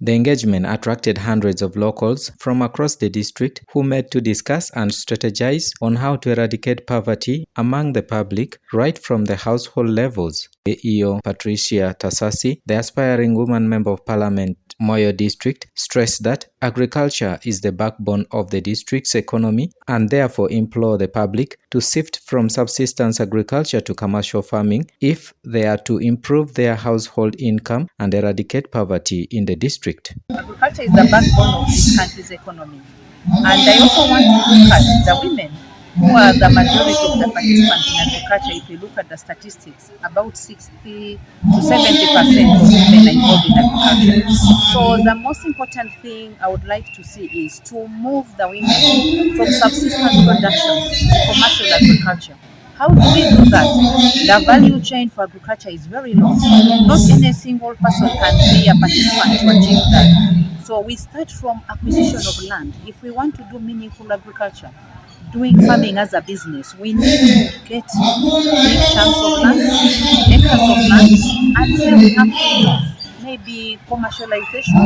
The engagement attracted hundreds of locals from across the district who met to discuss and strategize on how to eradicate poverty among the public right from the household levels. EO Patricia Tasasi, the aspiring woman member of parliament Moyo district, stressed that agriculture is the backbone of the district's economy and therefore implore the public to shift from subsistence agriculture to commercial farming if they are to improve their household income and eradicate poverty in the district. Agriculture is the backbone of this country's economy. And I also want to look at the women who are the majority of the participants in agriculture. If you look at the statistics, about 60 to 70% of women are involved in agriculture. So the most important thing I would like to see is to move the women from subsistence production to commercial agriculture. How do we do that? The value chain for agriculture is very long. Not any single person can be a participant to achieve that. So we start from acquisition of land. If we want to do meaningful agriculture, doing farming as a business, we need to get big chunks of land, acres of land, and then we have to use maybe commercialization,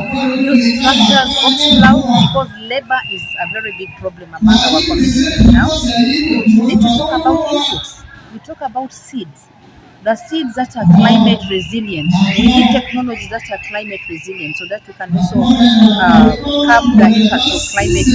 use tractors, ox plow, because labor is a very big problem among our communities now. We need to talk about inputs. We talk about seeds. The seeds that are climate resilient. We need technologies that are climate resilient so that we can also curb the impact of climate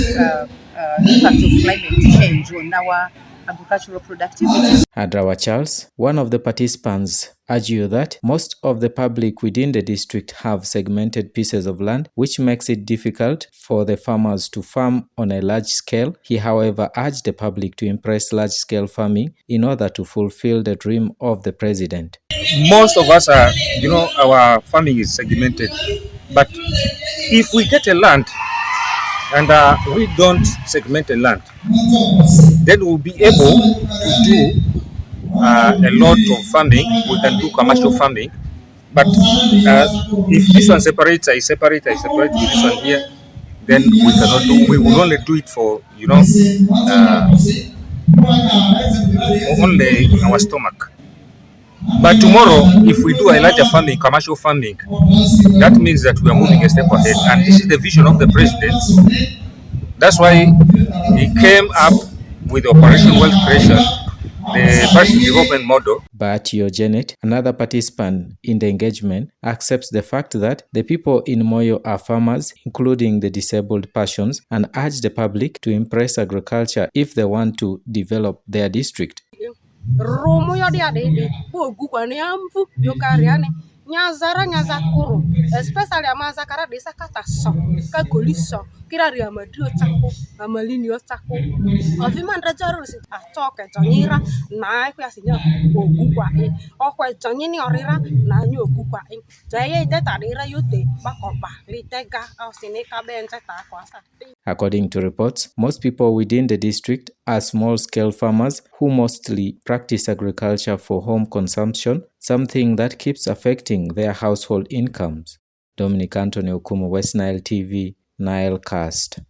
change on our agricultural productivity. Adrawa Charles, one of the participants, argued that most of the public within the district have segmented pieces of land, which makes it difficult for the farmers to farm on a large scale. He, however, urged the public to embrace large-scale farming in order to fulfill the dream of the president. Most of us are, our farming is segmented. But if we get a land and we don't segment the land, then we'll be able to do a lot of farming. We can do commercial farming. But if this one separates, I separate with this one here, then we cannot do. We will only do it for only our stomach. But tomorrow, if we do a larger farming, commercial farming, that means that we are moving a step ahead. And this is the vision of the president. That's why he came up with Operation Wealth Creation, the personal development model. But Janet, another participant in the engagement, accepts the fact that the people in Moyo are farmers, including the disabled persons, and urge the public to embrace agriculture if they want to develop their district. Especially amazakara desa kata so ka goliso kira ria madio chako amalinio chako afima ndajaro si atoke jonyira na ku asinya ogugwa okwe jonyini orira na nyu ogugwa jaye data rira yote bakoba litega ausine ka benza ta kwasa. According to reports, most people within the district are small-scale farmers who mostly practice agriculture for home consumption, something that keeps affecting their household incomes. Dominic Anthony Okumu, West Nile TV, Nilecast.